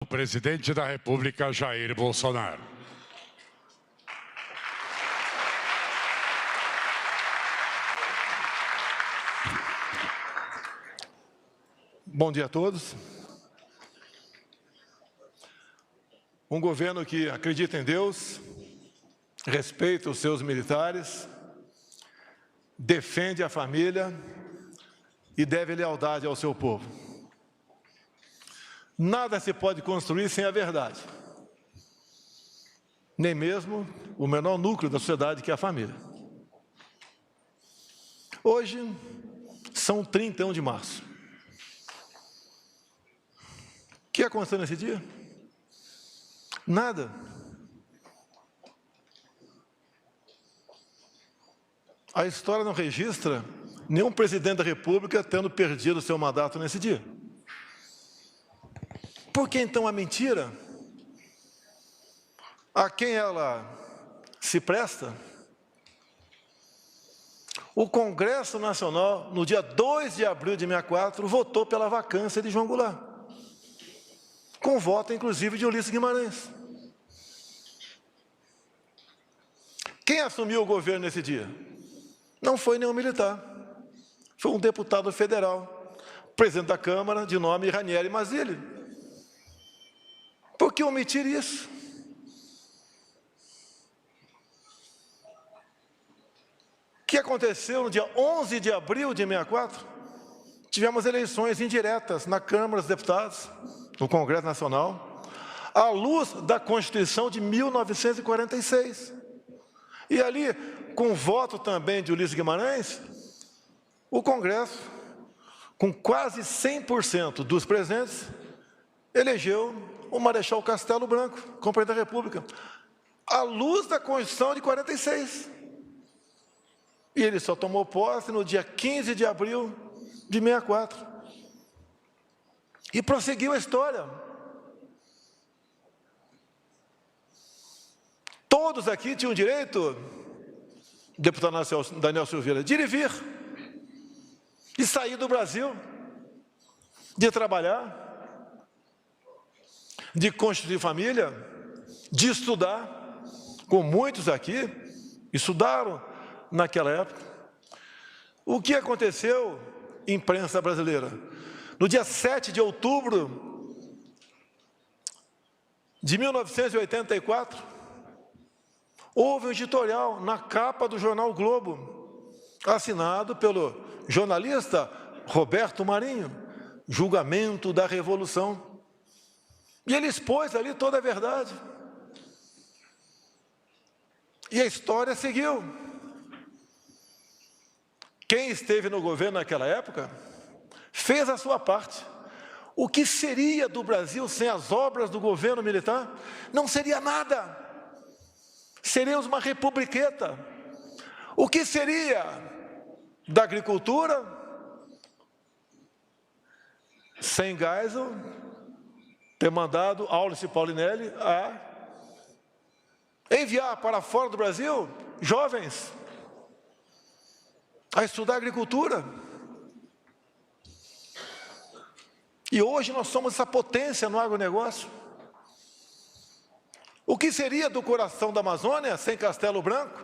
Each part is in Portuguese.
O presidente da República, Jair Bolsonaro. Bom dia a todos. Um governo que acredita em Deus, respeita os seus militares, defende a família e deve lealdade ao seu povo. Nada se pode construir sem a verdade, nem mesmo o menor núcleo da sociedade, que é a família. Hoje, são 31 de março. O que aconteceu nesse dia? Nada. A história não registra nenhum presidente da República tendo perdido seu mandato nesse dia. Por que então a mentira? A quem ela se presta? O Congresso Nacional, no dia 2 de abril de 64, votou pela vacância de João Goulart, com voto, inclusive, de Ulisses Guimarães. Quem assumiu o governo nesse dia? Não foi nenhum militar, foi um deputado federal, presidente da Câmara, de nome Ranieri Mazzilli. Por que omitir isso? O que aconteceu no dia 11 de abril de 64? Tivemos eleições indiretas na Câmara dos Deputados, no Congresso Nacional, à luz da Constituição de 1946. E ali, com voto também de Ulisses Guimarães, o Congresso, com quase 100% dos presentes, elegeu o Marechal Castelo Branco como presidente da República, à luz da Constituição de 46. E ele só tomou posse no dia 15 de abril de 64. E prosseguiu a história. Todos aqui tinham direito, deputado Daniel Silveira, de ir e vir, de sair do Brasil, de trabalhar, de constituir família, de estudar, como muitos aqui estudaram naquela época. O que aconteceu, imprensa brasileira? No dia 7 de outubro de 1984, houve um editorial na capa do jornal Globo, assinado pelo jornalista Roberto Marinho, Julgamento da Revolução. E ele expôs ali toda a verdade. E a história seguiu. Quem esteve no governo naquela época fez a sua parte. O que seria do Brasil sem as obras do governo militar? Não seria nada. Seríamos uma republiqueta. O que seria da agricultura sem Geisel ter mandado Aulice Paulinelli a enviar para fora do Brasil jovens a estudar agricultura? E hoje nós somos essa potência no agronegócio. O que seria do coração da Amazônia sem Castelo Branco?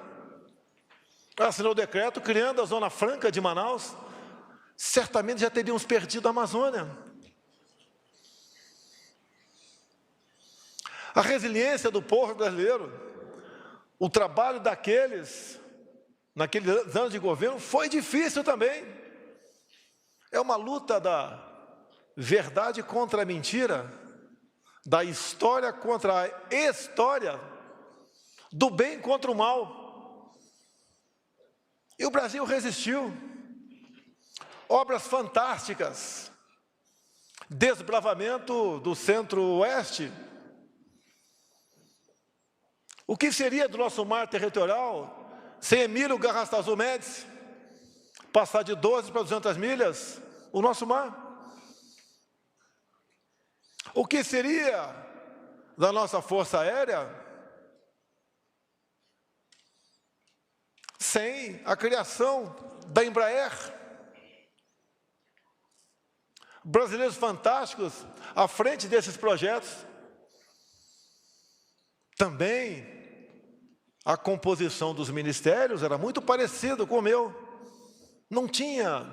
Assinou o decreto criando a Zona Franca de Manaus. Certamente já teríamos perdido a Amazônia. A resiliência do povo brasileiro, o trabalho daqueles, naqueles anos de governo, foi difícil também. É uma luta da verdade contra a mentira, da história contra a história, do bem contra o mal. E o Brasil resistiu. Obras fantásticas, desbravamento do centro-oeste. O que seria do nosso mar territorial sem Emílio Garrastazu Médici passar de 12 para 200 milhas o nosso mar? O que seria da nossa força aérea sem a criação da Embraer? brasileiros fantásticos à frente desses projetos. Também a composição dos ministérios era muito parecida com o meu. Não tinha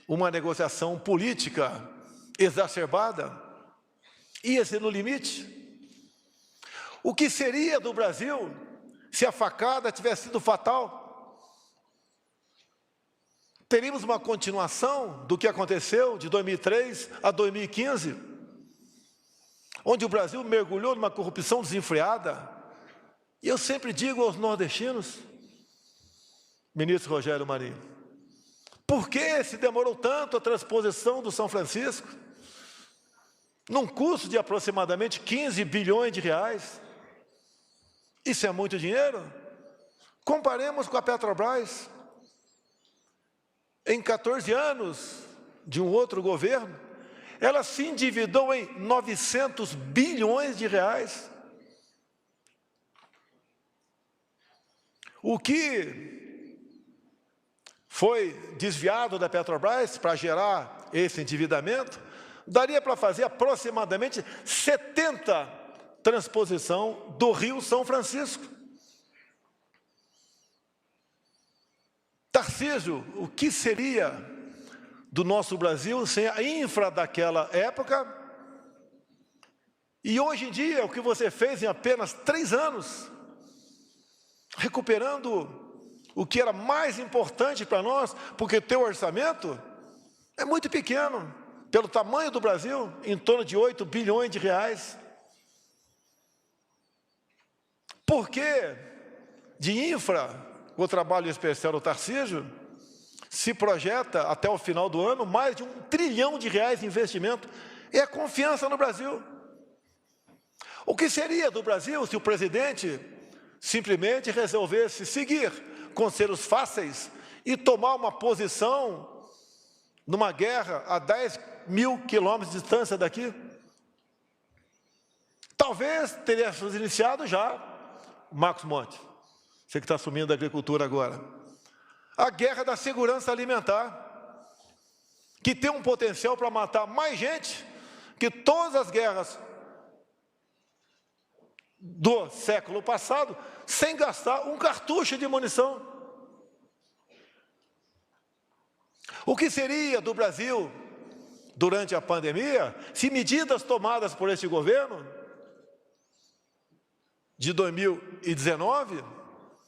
uma negociação política exacerbada, ia-se no limite. O que seria do Brasil se a facada tivesse sido fatal? Teríamos uma continuação do que aconteceu de 2003 a 2015, onde o Brasil mergulhou numa corrupção desenfreada. E eu sempre digo aos nordestinos, ministro Rogério Marinho, por que se demorou tanto a transposição do São Francisco? Num custo de aproximadamente 15 bilhões de reais. Isso é muito dinheiro? Comparemos com a Petrobras. Em 14 anos de um outro governo, ela se endividou em 900 bilhões de reais. O que foi desviado da Petrobras para gerar esse endividamento, daria para fazer aproximadamente 70 transposição do Rio São Francisco. Tarcísio, o que seria do nosso Brasil sem a infra daquela época? E hoje em dia, o que você fez em apenas 3 anos, recuperando o que era mais importante para nós, porque teu orçamento é muito pequeno, pelo tamanho do Brasil, em torno de 8 bilhões de reais. Por que de infra, o trabalho especial do Tarcísio, se projeta até o final do ano mais de 1 trilhão de reais de investimento? É a confiança no Brasil. O que seria do Brasil se o presidente simplesmente resolvesse seguir conselhos fáceis e tomar uma posição numa guerra a 10 mil quilômetros de distância daqui? Talvez teríamos iniciado já, Marcos Monte, você que está assumindo a agricultura agora, a guerra da segurança alimentar, que tem um potencial para matar mais gente que todas as guerras do século passado, sem gastar um cartucho de munição. O que seria do Brasil durante a pandemia se medidas tomadas por esse governo de 2019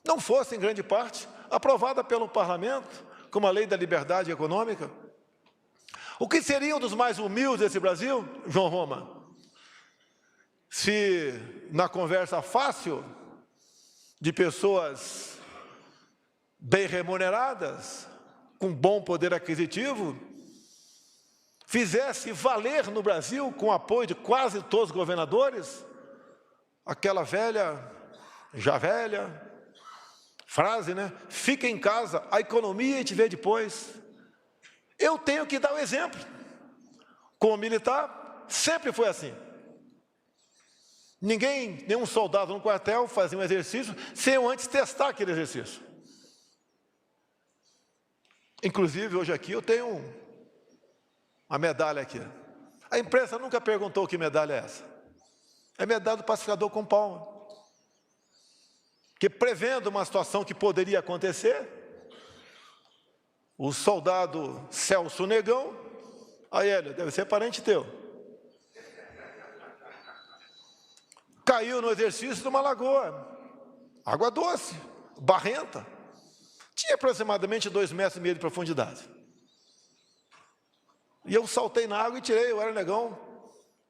não fossem, em grande parte, aprovada pelo parlamento, como a Lei da Liberdade Econômica? O que seriam dos mais humildes desse Brasil, João Roma, se na conversa fácil de pessoas bem remuneradas, com bom poder aquisitivo, fizesse valer no Brasil, com o apoio de quase todos os governadores, aquela já velha frase, né? Fica em casa, a economia a gente vê depois. Eu tenho que dar o exemplo. Como militar, sempre foi assim. Nenhum soldado no quartel fazia um exercício sem eu antes testar aquele exercício. Inclusive, hoje aqui eu tenho uma medalha aqui. A imprensa nunca perguntou que medalha é essa. É medalha do pacificador com palma. Que prevendo uma situação que poderia acontecer, o soldado Celso Negão, aí ele, deve ser parente teu, caiu no exercício de uma lagoa, água doce, barrenta, tinha aproximadamente 2,5 metros de profundidade. E eu saltei na água e tirei, eu era Negão,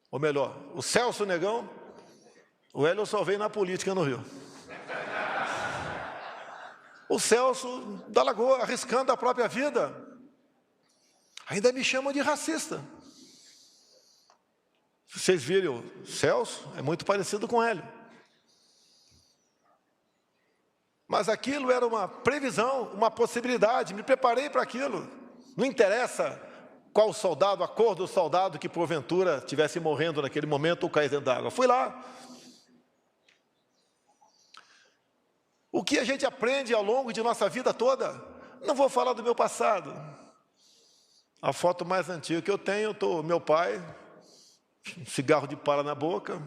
ou melhor, o Celso Negão, o Hélio só veio na política no Rio. O Celso da Lagoa, arriscando a própria vida. Ainda me chamam de racista. Se vocês viram o Celso, é muito parecido com ele. Mas aquilo era uma previsão, uma possibilidade, me preparei para aquilo. Não interessa qual soldado, a cor do soldado que porventura estivesse morrendo naquele momento ou caindo dentro d'água. Fui lá. O que a gente aprende ao longo de nossa vida toda? Não vou falar do meu passado. A foto mais antiga que eu tenho, meu pai, um cigarro de palha na boca,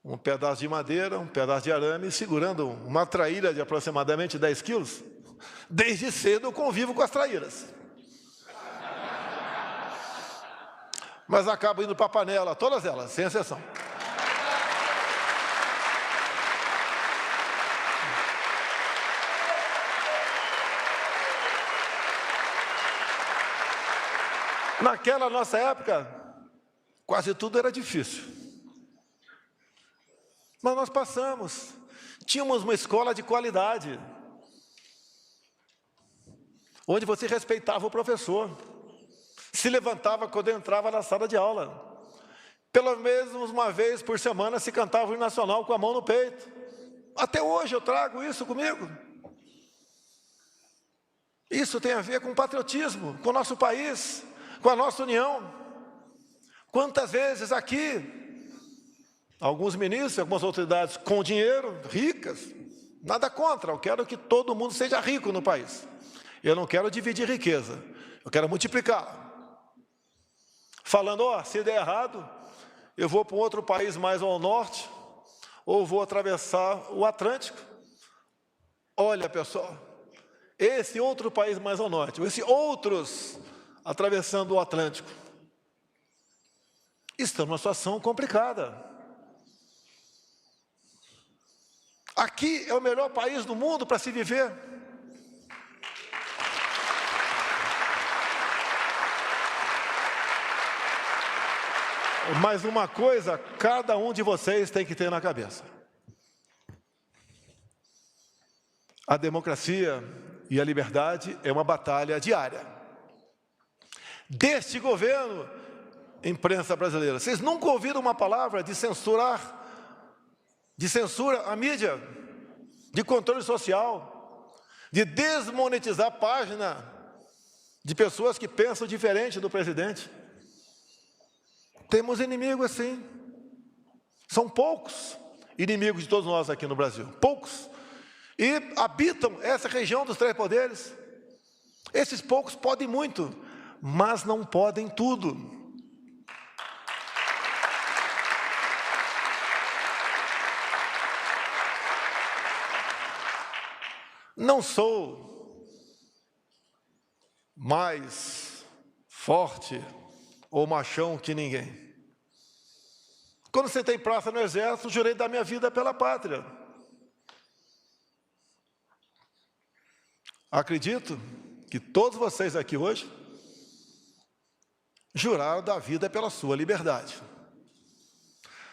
um pedaço de madeira, um pedaço de arame, segurando uma traíra de aproximadamente 10 quilos. Desde cedo eu convivo com as traíras. Mas acabo indo para a panela, todas elas, sem exceção. Naquela nossa época, quase tudo era difícil. Mas nós passamos. Tínhamos uma escola de qualidade, onde você respeitava o professor, se levantava quando entrava na sala de aula. Pelo menos uma vez por semana se cantava o hino nacional com a mão no peito. Até hoje eu trago isso comigo. Isso tem a ver com patriotismo, com o nosso país, com a nossa união. Quantas vezes aqui, alguns ministros, algumas autoridades com dinheiro, ricas, nada contra, eu quero que todo mundo seja rico no país. Eu não quero dividir riqueza, eu quero multiplicar. Falando, se der errado, eu vou para um outro país mais ao norte, ou vou atravessar o Atlântico. Olha, pessoal, esse outro país mais ao norte, esses outros atravessando o Atlântico, estão numa situação complicada. Aqui é o melhor país do mundo para se viver. Mas uma coisa, cada um de vocês tem que ter na cabeça. A democracia e a liberdade é uma batalha diária. Deste governo, imprensa brasileira, vocês nunca ouviram uma palavra de censura à mídia, de controle social, de desmonetizar a página de pessoas que pensam diferente do presidente. Temos inimigos assim. São poucos inimigos de todos nós aqui no Brasil. Poucos. E habitam essa região dos três poderes. Esses poucos podem muito, mas não podem tudo. Não sou mais forte ou machão que ninguém. Quando você tem praça no exército, jurei dar minha vida pela pátria. Acredito que todos vocês aqui hoje juraram dar vida pela sua liberdade.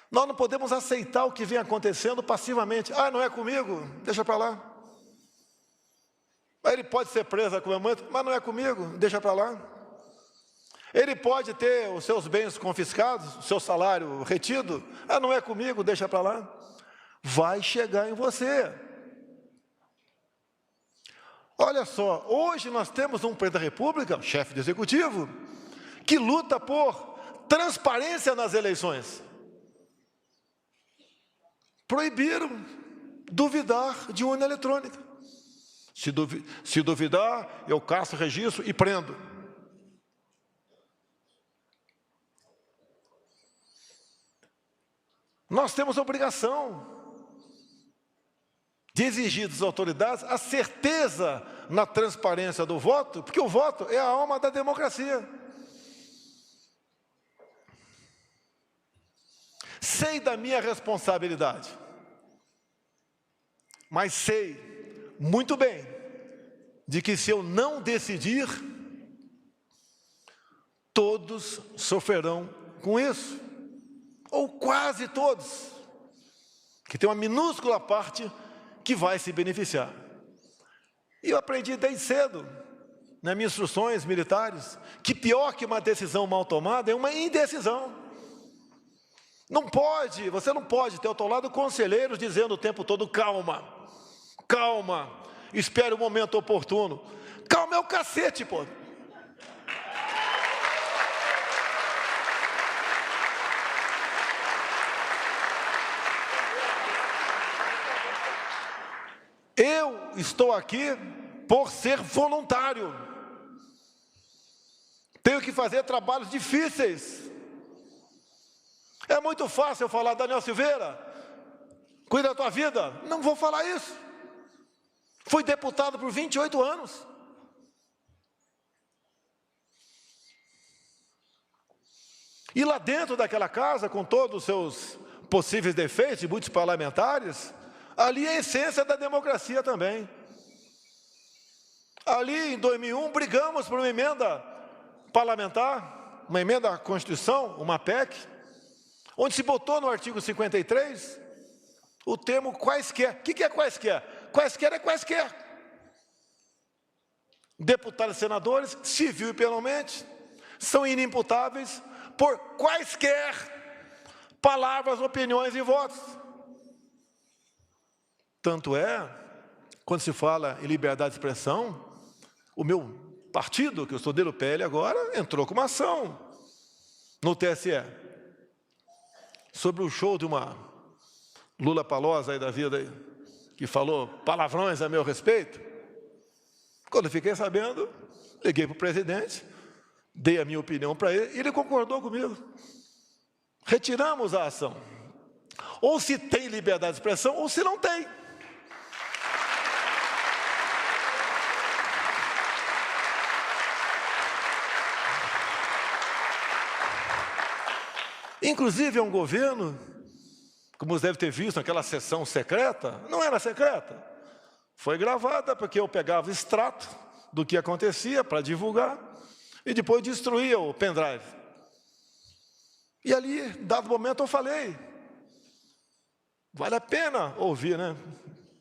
Nós não podemos aceitar o que vem acontecendo passivamente. Não é comigo, deixa para lá. Ele pode ser preso a qualquer momento, mas não é comigo, deixa para lá. Ele pode ter os seus bens confiscados, o seu salário retido, não é comigo, deixa para lá. Vai chegar em você. Olha só, hoje nós temos um presidente da República, um chefe de executivo, que luta por transparência nas eleições. Proibiram duvidar de urna eletrônica. Se duvidar, eu caço registro e prendo. Nós temos a obrigação de exigir das autoridades a certeza na transparência do voto, porque o voto é a alma da democracia. Sei da minha responsabilidade, mas sei muito bem de que se eu não decidir, todos sofrerão com isso, ou quase todos, que tem uma minúscula parte que vai se beneficiar. E eu aprendi desde cedo, nas minhas instruções militares, que pior que uma decisão mal tomada é uma indecisão. Você não pode ter ao teu lado conselheiros dizendo o tempo todo, calma, calma, espere o momento oportuno. Calma é o cacete, pô. Eu estou aqui por ser voluntário. Tenho que fazer trabalhos difíceis. É muito fácil eu falar, Daniel Silveira, cuida da tua vida. Não vou falar isso. Fui deputado por 28 anos. E lá dentro daquela casa, com todos os seus possíveis defeitos, e muitos parlamentares, ali é a essência da democracia também. Ali, em 2001, brigamos por uma emenda parlamentar, uma emenda à Constituição, uma PEC, onde se botou no artigo 53 o termo quaisquer. O que é quaisquer? Quaisquer é quaisquer. Deputados e senadores, civil e penalmente, são inimputáveis por quaisquer palavras, opiniões e votos. Tanto é, quando se fala em liberdade de expressão, o meu partido, que eu sou dele, o PL agora, entrou com uma ação no TSE sobre o show de uma Lula Palosa aí da vida, aí, que falou palavrões a meu respeito. Quando eu fiquei sabendo, liguei para o presidente, dei a minha opinião para ele, e ele concordou comigo. Retiramos a ação. Ou se tem liberdade de expressão, ou se não tem. Inclusive, é um governo, como você deve ter visto naquela sessão secreta, não era secreta, foi gravada, porque eu pegava extrato do que acontecia para divulgar, e depois destruía o pendrive. E ali, dado momento, eu falei, vale a pena ouvir, né?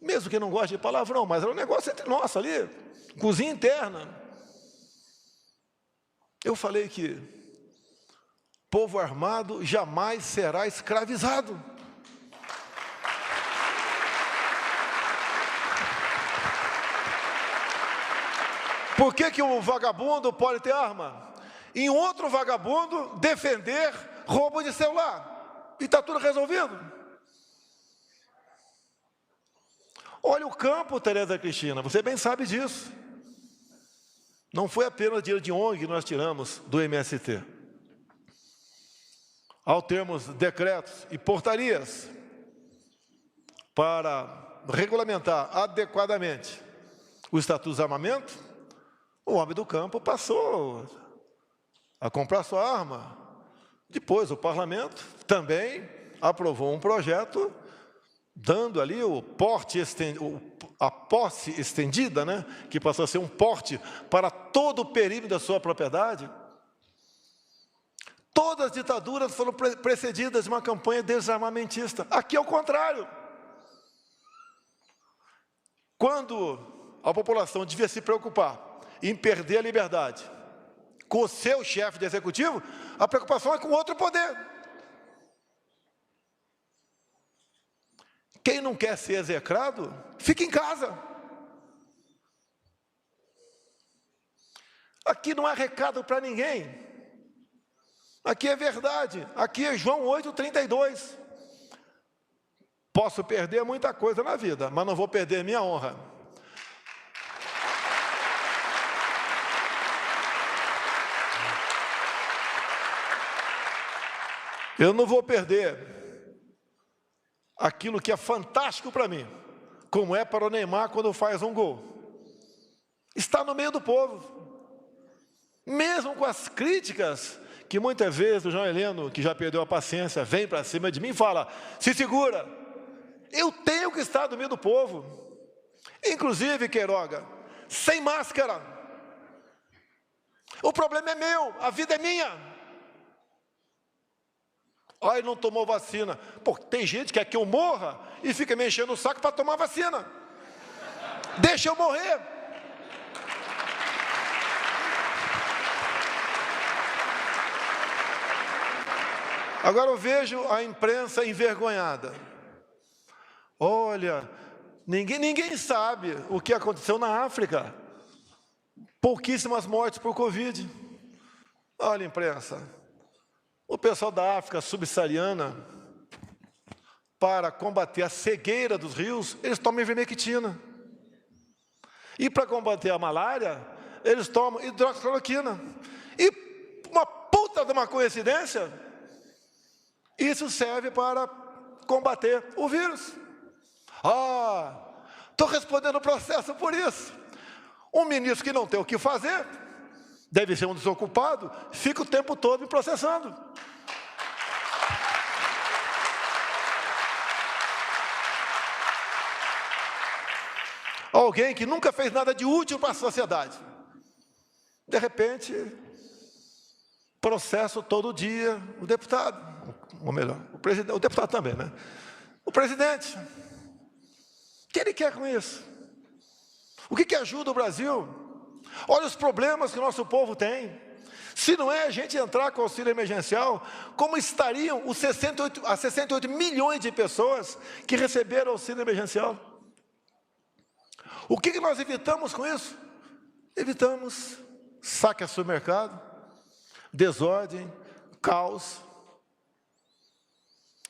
Mesmo que não goste de palavrão, mas era um negócio entre nós ali, cozinha interna. Eu falei que povo armado jamais será escravizado. Por que o vagabundo pode ter arma? Em outro vagabundo defender roubo de celular. E está tudo resolvido. Olha o campo, Tereza Cristina, você bem sabe disso. Não foi apenas dinheiro de ONG que nós tiramos do MST. Ao termos decretos e portarias para regulamentar adequadamente o Estatuto de Armamento, o homem do campo passou a comprar sua arma. Depois, o parlamento também aprovou um projeto dando ali o porte a posse estendida, né, que passou a ser um porte para todo o perímetro da sua propriedade. Todas as ditaduras foram precedidas de uma campanha desarmamentista. Aqui é o contrário. Quando a população devia se preocupar em perder a liberdade com o seu chefe de executivo, a preocupação é com outro poder. Quem não quer ser execrado, fica em casa. Aqui não há recado para ninguém. Aqui é verdade. Aqui é João 8,32. Posso perder muita coisa na vida, mas não vou perder minha honra. Eu não vou perder aquilo que é fantástico para mim, como é para o Neymar quando faz um gol. Está no meio do povo. Mesmo com as críticas que muitas vezes o João Heleno, que já perdeu a paciência, vem para cima de mim e fala, se segura, eu tenho que estar no meio do povo. Inclusive, Queiroga, sem máscara. O problema é meu, a vida é minha. Ele não tomou vacina. Pô, tem gente que quer que eu morra e fica me enchendo o saco para tomar vacina. Deixa eu morrer. Agora eu vejo a imprensa envergonhada. Olha, ninguém sabe o que aconteceu na África. Pouquíssimas mortes por Covid. Olha, imprensa. O pessoal da África subsaariana, para combater a cegueira dos rios, eles tomam ivermectina. E para combater a malária, eles tomam hidroxicloroquina. E puta de uma coincidência, isso serve para combater o vírus. Estou respondendo o processo por isso. Um ministro que não tem o que fazer, deve ser um desocupado, fica o tempo todo me processando. Alguém que nunca fez nada de útil para a sociedade. De repente, processo todo dia o deputado, ou melhor, o presidente, o deputado também, né? O presidente. O que ele quer com isso? O que ajuda o Brasil? Olha os problemas que o nosso povo tem. Se não é a gente entrar com auxílio emergencial, como estariam os 68 milhões de pessoas que receberam auxílio emergencial? O que nós evitamos com isso? Evitamos saque a supermercado, desordem, caos.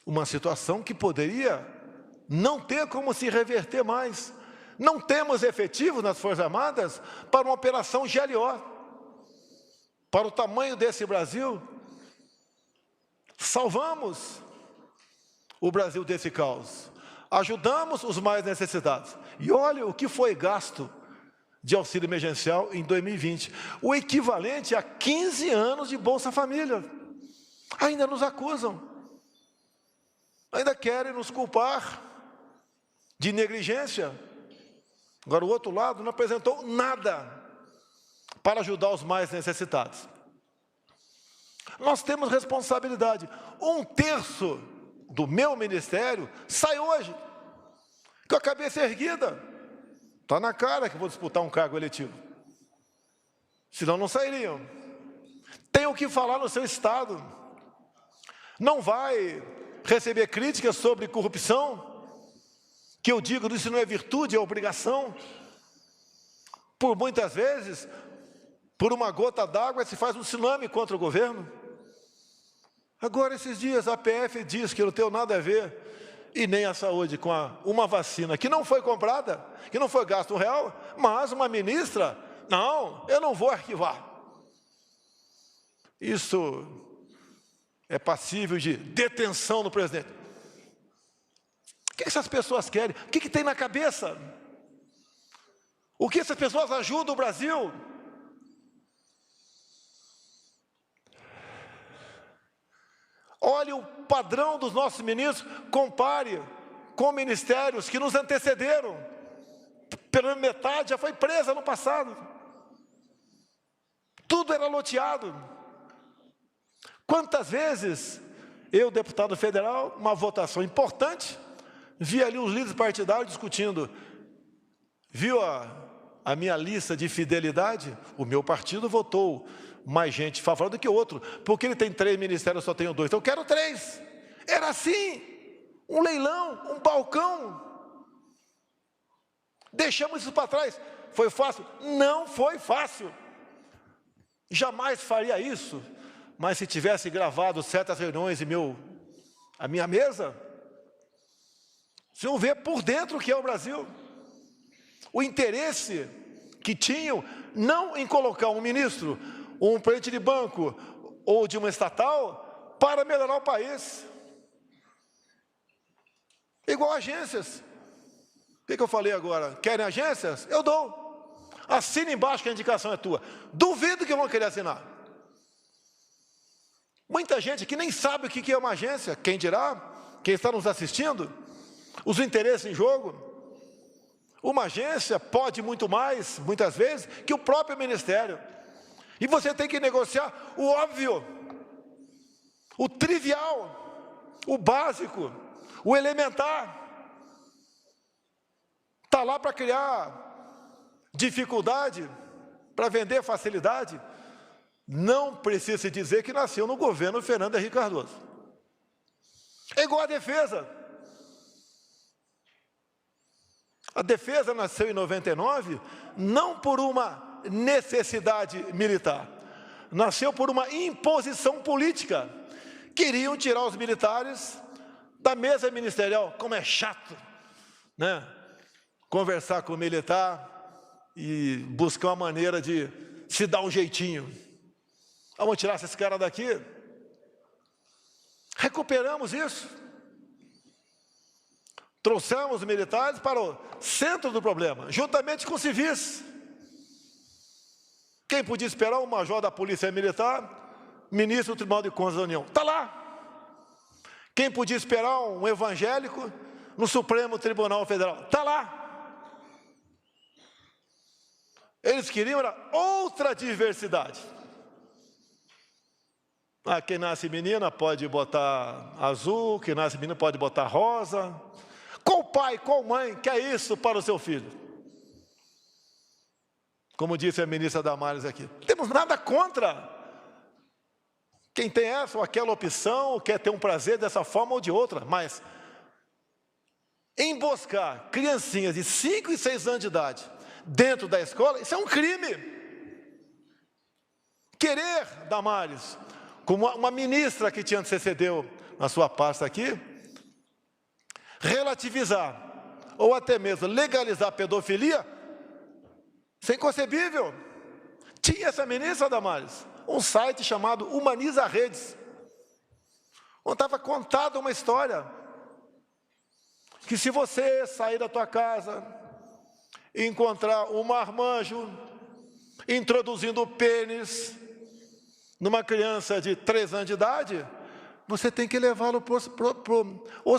Uma situação que poderia não ter como se reverter mais. Não temos efetivos nas Forças Armadas para uma operação GLO. Para o tamanho desse Brasil, salvamos o Brasil desse caos. Ajudamos os mais necessitados. E olha o que foi gasto de auxílio emergencial em 2020. O equivalente a 15 anos de Bolsa Família. Ainda nos acusam. Ainda querem nos culpar de negligência. Agora, o outro lado não apresentou nada para ajudar os mais necessitados. Nós temos responsabilidade. 1/3 do meu ministério sai hoje, com a cabeça erguida. Está na cara que vou disputar um cargo eletivo. Senão não sairiam. Tem o que falar no seu estado. Não vai receber críticas sobre corrupção, que eu digo, isso não é virtude, é obrigação. Por muitas vezes, por uma gota d'água se faz um tsunami contra o governo. Agora, esses dias, a PF diz que eu não tenho nada a ver, e nem a saúde, com uma vacina que não foi comprada, que não foi gasto R$1, mas uma ministra, não, eu não vou arquivar. Isso é passível de detenção do presidente. O que essas pessoas querem? O que tem na cabeça? O que essas pessoas ajudam o Brasil? Olhe o padrão dos nossos ministros, compare com ministérios que nos antecederam. Pela metade já foi presa no passado. Tudo era loteado. Quantas vezes eu, deputado federal, uma votação importante, vi ali os líderes partidários discutindo. Viu a minha lista de fidelidade? O meu partido votou mais gente favorável do que o outro, porque ele tem 3 ministérios, eu só tenho 2, então eu quero 3. Era assim, um leilão, um balcão. Deixamos isso para trás. Foi fácil? Não foi fácil. Jamais faria isso, mas se tivesse gravado certas reuniões a minha mesa, vocês vão ver por dentro o que é o Brasil. O interesse que tinham, não em colocar um ministro, um presidente de banco ou de uma estatal para melhorar o país. Igual agências. O que eu falei agora? Querem agências? Eu dou. Assina embaixo que a indicação é tua. Duvido que vão querer assinar. Muita gente que nem sabe o que é uma agência. Quem dirá? Quem está nos assistindo? Os interesses em jogo. Uma agência pode muito mais, muitas vezes, que o próprio ministério. E você tem que negociar o óbvio, o trivial, o básico, o elementar. Está lá para criar dificuldade, para vender facilidade. Não precisa se dizer que nasceu no governo Fernando Henrique Cardoso. É igual a defesa. A defesa nasceu em 99, não por uma necessidade militar, nasceu por uma imposição política. Queriam tirar os militares da mesa ministerial. Como é chato, né? Conversar com o militar e buscar uma maneira de se dar um jeitinho. Vamos tirar esses caras daqui. Recuperamos isso. Trouxemos os militares para o centro do problema, juntamente com civis. Quem podia esperar? O major da Polícia Militar, ministro do Tribunal de Contas da União. Está lá. Quem podia esperar? Um evangélico no Supremo Tribunal Federal. Está lá. Eles queriam era outra diversidade. Quem nasce menina pode botar azul, quem nasce menino pode botar rosa. Qual pai, qual mãe quer isso para o seu filho? Como disse a ministra Damares aqui, não temos nada contra quem tem essa ou aquela opção, quer ter um prazer dessa forma ou de outra, mas emboscar criancinhas de 5 e 6 anos de idade dentro da escola, isso é um crime. Querer, Damares, como uma ministra que te antecedeu na sua pasta aqui, relativizar ou até mesmo legalizar a pedofilia, isso é inconcebível. Tinha essa ministra, Damares, um site chamado Humaniza Redes, onde estava contada uma história, que se você sair da tua casa e encontrar um marmanjo introduzindo o pênis numa criança de 3 anos de idade, você tem que levá-lo para o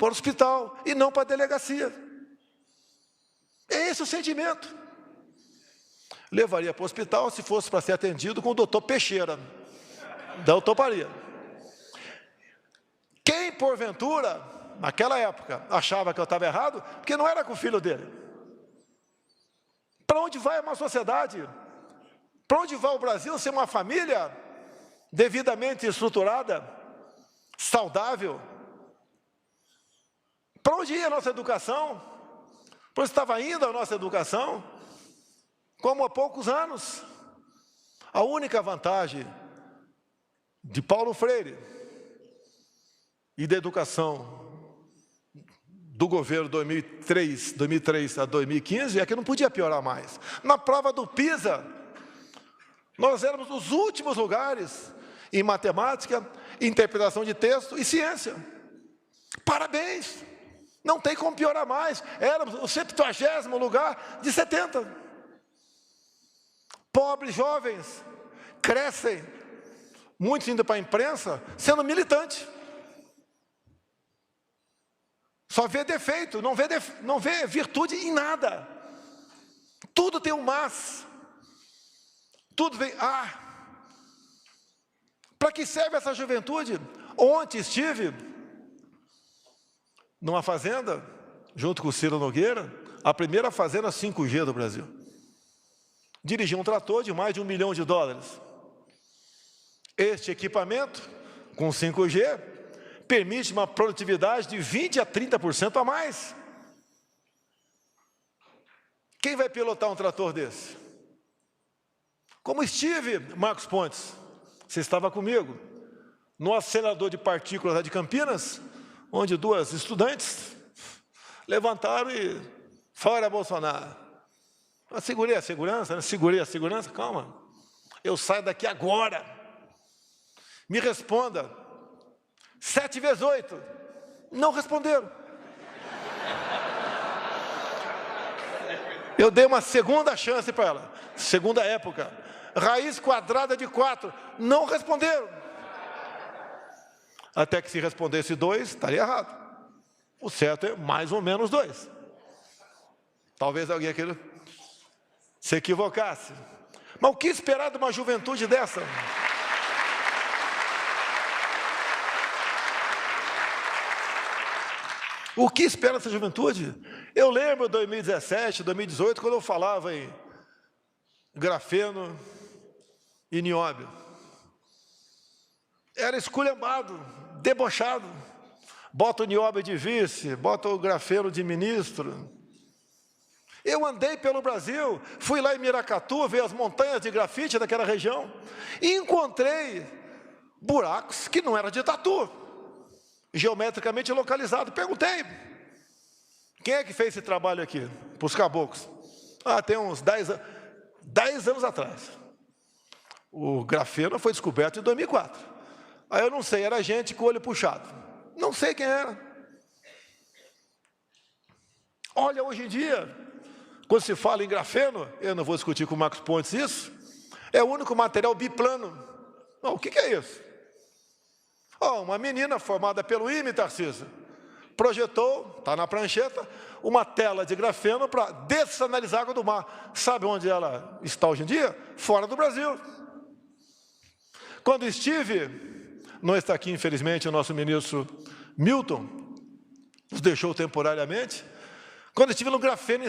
hospital e não para a delegacia. É esse o sentimento. Levaria para o hospital se fosse para ser atendido com o doutor Peixeira, da utoparia. Quem, porventura, naquela época, achava que eu estava errado, porque não era com o filho dele. Para onde vai uma sociedade? Para onde vai o Brasil ser uma família devidamente estruturada, saudável? Para onde ia a nossa educação? Para onde estava indo a nossa educação? Como há poucos anos. A única vantagem de Paulo Freire e da educação do governo 2003 a 2015 é que não podia piorar mais. Na prova do PISA, nós éramos os últimos lugares em matemática, interpretação de texto e ciência. Parabéns! Não tem como piorar mais. Éramos o 70º lugar de 70. Pobres jovens crescem, muitos indo para a imprensa, sendo militante. Só vê defeito, não vê virtude em nada. Tudo tem um mas. Tudo vem, Para que serve essa juventude? Ontem estive numa fazenda, junto com o Ciro Nogueira, a primeira fazenda 5G do Brasil. Dirigi um trator de mais de $1 milhão. Este equipamento, com 5G, permite uma produtividade de 20% a 30% a mais. Quem vai pilotar um trator desse? Como estive, Marcos Pontes, você estava comigo, no acelerador de partículas lá de Campinas, onde 2 estudantes levantaram e fora Bolsonaro. Eu segurei a segurança, calma. Eu saio daqui agora. Me responda. 7 vezes 8. Não responderam. Eu dei uma segunda chance para ela. Segunda época. Raiz quadrada de 4. Não responderam. Até que se respondesse 2, estaria errado. O certo é mais ou menos 2. Talvez alguém aqui se equivocasse. Mas o que esperar de uma juventude dessa? O que espera dessa juventude? Eu lembro de 2017, 2018, quando eu falava em grafeno e nióbio. Era esculhambado, debochado. Bota o nióbio de vice, bota o grafeno de ministro. Eu andei pelo Brasil, fui lá em Miracatu, ver as montanhas de grafite daquela região, e encontrei buracos que não eram de tatu, geometricamente localizado. Perguntei, quem é que fez esse trabalho aqui, para os caboclos? Tem uns 10 anos atrás. O grafeno foi descoberto em 2004. Aí eu não sei, era gente com o olho puxado. Não sei quem era. Olha, hoje em dia, quando se fala em grafeno, eu não vou discutir com o Marcos Pontes isso, é o único material biplano. O que é isso? Uma menina formada pelo IME, Tarcísio, projetou, está na prancheta, uma tela de grafeno para dessalinizar a água do mar. Sabe onde ela está hoje em dia? Fora do Brasil. Quando estive, não está aqui infelizmente o nosso ministro Milton, nos deixou temporariamente, quando estive no grafeno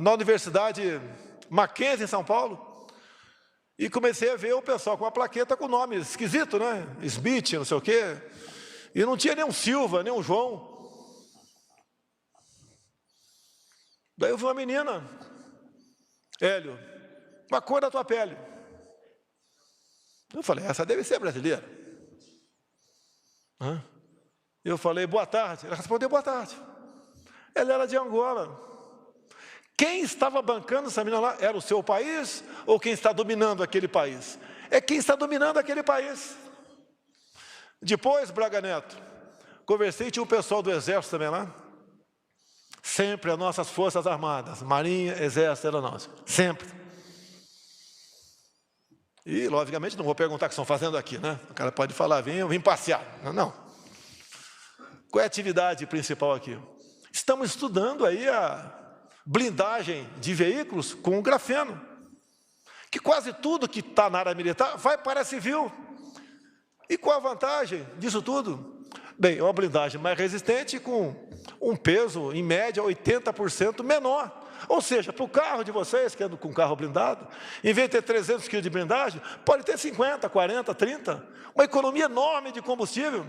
na Universidade Mackenzie, em São Paulo, e comecei a ver o pessoal com uma plaqueta com nome esquisito, né? Smith, não sei o quê. E não tinha nem um Silva, nem um João. Daí eu vi uma menina, Hélio, com a cor da tua pele. Eu falei, essa deve ser brasileira. Eu falei, boa tarde. Ela respondeu, boa tarde. Ela era de Angola. Quem estava bancando essa menina lá? Era o seu país ou quem está dominando aquele país? É quem está dominando aquele país. Depois, Braga Neto, conversei, tinha um pessoal do Exército também lá. Sempre as nossas Forças Armadas, Marinha, Exército, Aeronáutica, sempre. E, logicamente, não vou perguntar o que estão fazendo aqui, né? O cara pode falar, vim passear. Não. Qual é a atividade principal aqui? Estamos estudando aí a blindagem de veículos com grafeno, que quase tudo que está na área militar vai para a civil. E qual a vantagem disso tudo? Bem, é uma blindagem mais resistente com um peso, em média, 80% menor. Ou seja, para o carro de vocês, que é com carro blindado, em vez de ter 300 kg de blindagem, pode ter 50, 40, 30. Uma economia enorme de combustível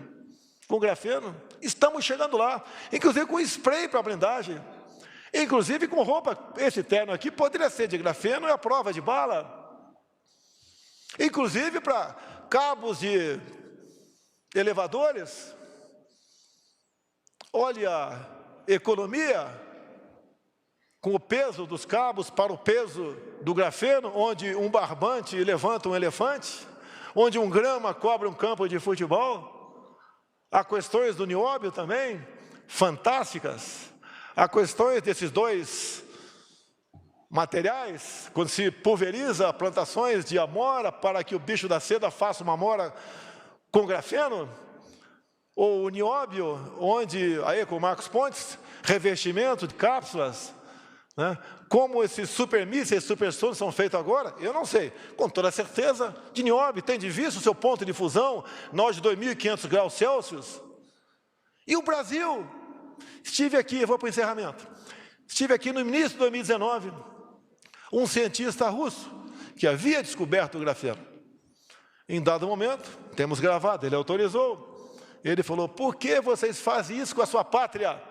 com grafeno. Estamos chegando lá, inclusive com spray para blindagem. Inclusive com roupa, esse terno aqui poderia ser de grafeno e a prova de bala. Inclusive para cabos de elevadores. Olha a economia com o peso dos cabos para o peso do grafeno, onde um barbante levanta um elefante, onde um grama cobre um campo de futebol. Há questões do nióbio também, fantásticas. Há questões desses dois materiais, quando se pulveriza plantações de amora para que o bicho da seda faça uma amora com grafeno, ou o nióbio, onde, aí com o Marcos Pontes, revestimento de cápsulas, né? Como esses supermísseis, supersônicos são feitos agora, eu não sei. Com toda certeza, de nióbio, tem de vista o seu ponto de fusão, nós de 2.500 graus Celsius. E o Brasil... Estive aqui, eu vou para o encerramento. Estive aqui no início de 2019, um cientista russo que havia descoberto o grafeno. Em dado momento, temos gravado, ele autorizou. Ele falou, por que vocês fazem isso com a sua pátria?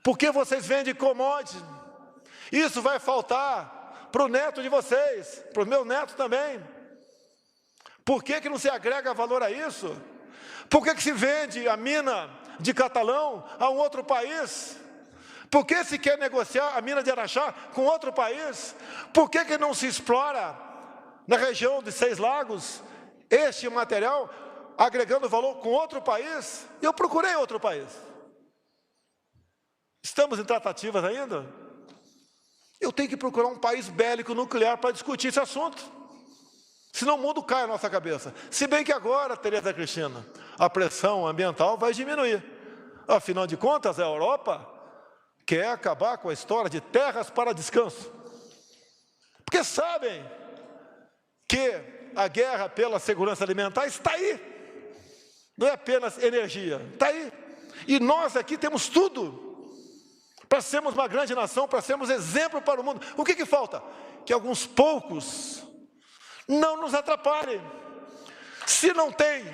Por que vocês vendem commodities? Isso vai faltar para o neto de vocês, para o meu neto também. Por que não se agrega valor a isso? Por que se vende a mina de Catalão a um outro país? Por que se quer negociar a mina de Araxá com outro país? Por que não se explora na região de Seis Lagos este material agregando valor com outro país? Eu procurei outro país. Estamos em tratativas ainda? Eu tenho que procurar um país bélico nuclear para discutir esse assunto. Senão o mundo cai na nossa cabeça. Se bem que agora, Tereza Cristina, a pressão ambiental vai diminuir. Afinal de contas, a Europa quer acabar com a história de terras para descanso. Porque sabem que a guerra pela segurança alimentar está aí. Não é apenas energia, está aí. E nós aqui temos tudo para sermos uma grande nação, para sermos exemplo para o mundo. O que falta? Que alguns poucos não nos atrapalhem. Se não tem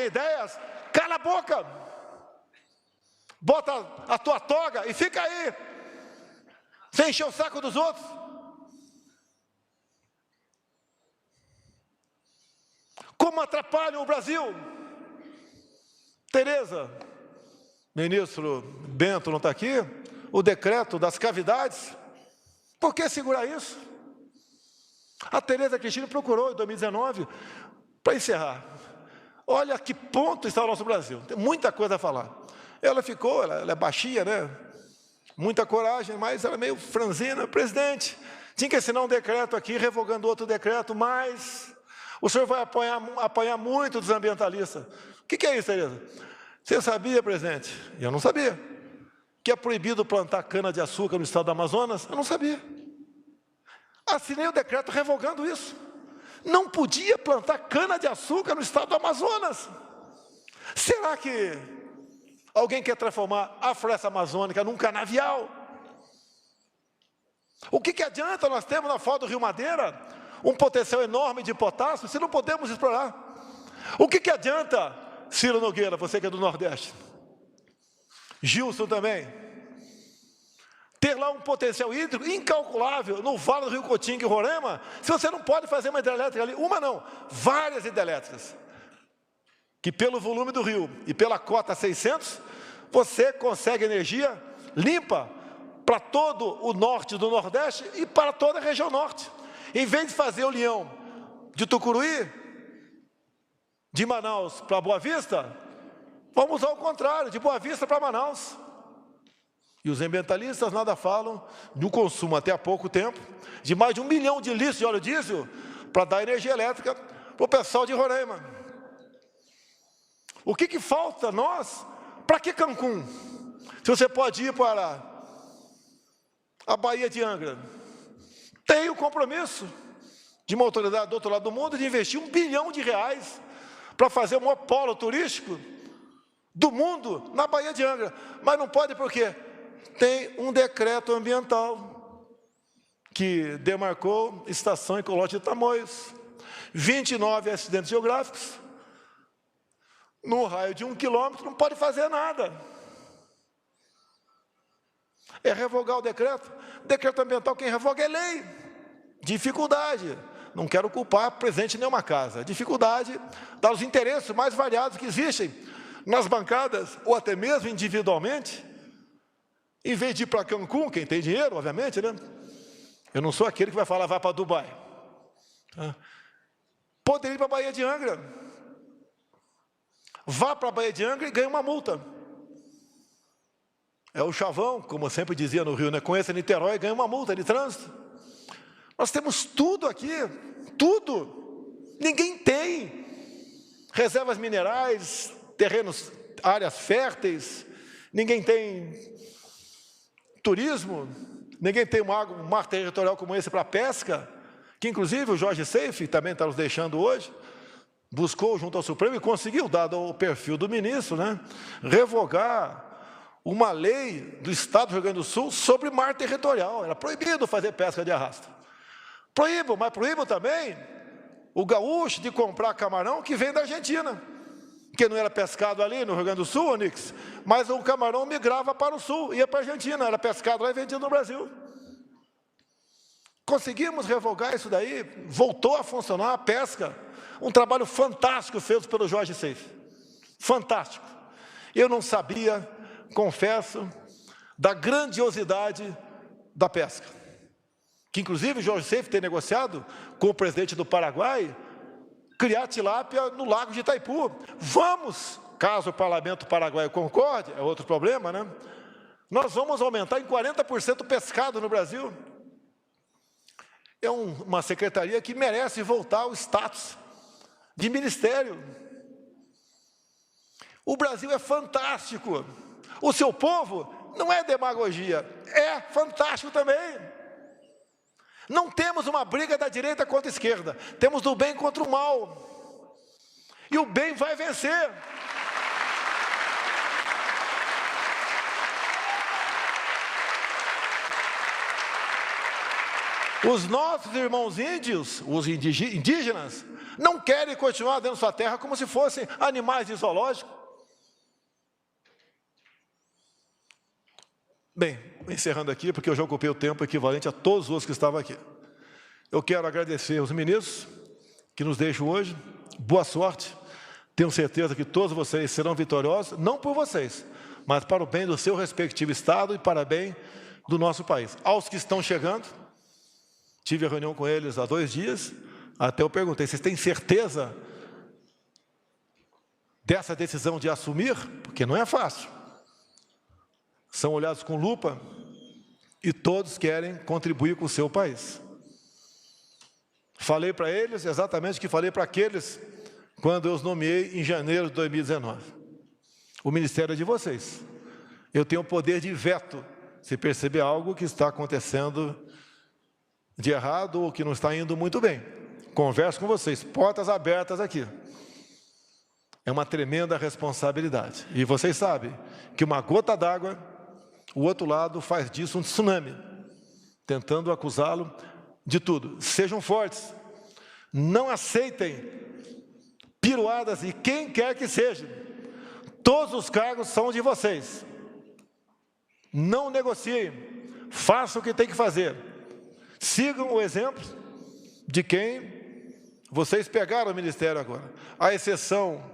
ideias, cala a boca, bota a tua toga e fica aí, sem encher o saco dos outros. Como atrapalham o Brasil? Tereza, ministro Bento não está aqui, o decreto das cavidades. Por que segurar isso? A Tereza Cristina procurou em 2019, para encerrar. Olha que ponto está o nosso Brasil. Tem muita coisa a falar. Ela ficou, ela é baixinha, né? Muita coragem, mas ela é meio franzina. Presidente, tinha que assinar um decreto aqui, revogando outro decreto, mas o senhor vai apanhar muito dos ambientalistas. O que é isso, Tereza? Você sabia, presidente? Eu não sabia. Que é proibido plantar cana-de-açúcar no estado do Amazonas? Eu não sabia. Assinei o decreto revogando isso. Não podia plantar cana-de-açúcar no estado do Amazonas. Será que alguém quer transformar a floresta amazônica num canavial? O que adianta nós termos na foz do Rio Madeira um potencial enorme de potássio se não podemos explorar? O que adianta, Ciro Nogueira, você que é do Nordeste, Gilson também, ter lá um potencial hídrico incalculável no Vale do Rio Cotinga e Roraima, se você não pode fazer uma hidrelétrica ali, uma não, várias hidrelétricas, que pelo volume do rio e pela cota 600, você consegue energia limpa para todo o norte do Nordeste e para toda a região norte. Em vez de fazer o leão de Tucuruí, de Manaus para Boa Vista, vamos usar o contrário, de Boa Vista para Manaus. E os ambientalistas nada falam do consumo até há pouco tempo de mais de 1 milhão de litros de óleo diesel para dar energia elétrica para o pessoal de Roraima. O que falta a nós? Para que Cancún? Se você pode ir para a Baía de Angra, tem o compromisso de uma autoridade do outro lado do mundo de investir R$1 bilhão para fazer o maior polo turístico do mundo na Baía de Angra. Mas não pode por quê? Tem um decreto ambiental que demarcou estação ecológica de Tamoios, 29 acidentes geográficos, no raio de 1 quilômetro, não pode fazer nada. É revogar o decreto. Decreto ambiental, quem revoga é lei. Dificuldade. Não quero culpar presente em nenhuma casa. Dificuldade dos interesses mais variados que existem nas bancadas, ou até mesmo individualmente. Em vez de ir para Cancún, quem tem dinheiro, obviamente, né? Eu não sou aquele que vai falar, vai para Dubai. Poderia ir para a Baía de Angra. Vá para a Baía de Angra e ganhe uma multa. É o chavão, como eu sempre dizia no Rio, né? Conheça Niterói e ganha uma multa de trânsito. Nós temos tudo aqui, tudo. Ninguém tem reservas minerais, terrenos, áreas férteis, ninguém tem turismo, ninguém tem um mar territorial como esse para pesca, que inclusive o Jorge Seife também está nos deixando hoje, buscou junto ao Supremo e conseguiu, dado o perfil do ministro, né, revogar uma lei do Estado do Rio Grande do Sul sobre mar territorial. Era proibido fazer pesca de arrasto. Proíbo, mas proíbo também o gaúcho de comprar camarão que vem da Argentina, que não era pescado ali no Rio Grande do Sul, Onix, mas o camarão migrava para o sul, ia para a Argentina, era pescado lá e vendido no Brasil. Conseguimos revogar isso daí, voltou a funcionar a pesca, um trabalho fantástico feito pelo Jorge Seife, fantástico. Eu não sabia, confesso, da grandiosidade da pesca, que inclusive o Jorge Seife tem negociado com o presidente do Paraguai, criar tilápia no lago de Itaipu. Vamos, caso o parlamento paraguaio concorde, é outro problema, né? Nós vamos aumentar em 40% o pescado no Brasil. É uma secretaria que merece voltar ao status de ministério. O Brasil é fantástico. O seu povo não é demagogia, é fantástico também. Não temos uma briga da direita contra a esquerda, temos do bem contra o mal. E o bem vai vencer. Os nossos irmãos índios, os indígenas, não querem continuar dentro da sua terra como se fossem animais de zoológico. Bem, encerrando aqui, porque eu já ocupei o tempo equivalente a todos os que estavam aqui. Eu quero agradecer aos ministros que nos deixam hoje. Boa sorte. Tenho certeza que todos vocês serão vitoriosos, não por vocês, mas para o bem do seu respectivo estado e para o bem do nosso país. Aos que estão chegando, tive a reunião com eles há 2 dias, até eu perguntei, vocês têm certeza dessa decisão de assumir? Porque não é fácil. São olhados com lupa e todos querem contribuir com o seu país. Falei para eles exatamente o que falei para aqueles quando eu os nomeei em janeiro de 2019. O ministério é de vocês. Eu tenho o poder de veto se perceber algo que está acontecendo de errado ou que não está indo muito bem. Converso com vocês, portas abertas aqui. É uma tremenda responsabilidade. E vocês sabem que uma gota d'água, o outro lado faz disso um tsunami, tentando acusá-lo de tudo. Sejam fortes, não aceitem piruadas de quem quer que seja. Todos os cargos são de vocês. Não negociem, façam o que tem que fazer. Sigam o exemplo de quem vocês pegaram o ministério agora. À exceção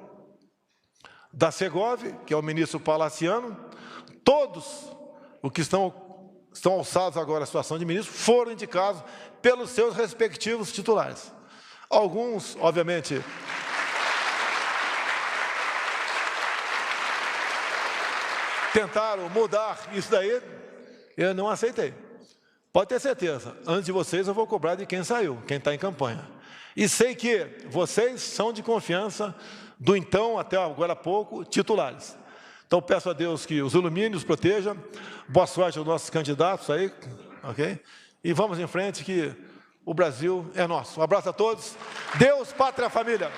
da Segov, que é o ministro Palaciano, todos os que estão alçados agora à situação de ministro foram indicados pelos seus respectivos titulares. Alguns, obviamente, tentaram mudar isso daí, eu não aceitei. Pode ter certeza, antes de vocês eu vou cobrar de quem saiu, quem está em campanha. E sei que vocês são de confiança do então, até agora há pouco, titulares. Então peço a Deus que os ilumine, os proteja. Boa sorte aos nossos candidatos aí, ok? E vamos em frente que o Brasil é nosso. Um abraço a todos. Deus, pátria, família.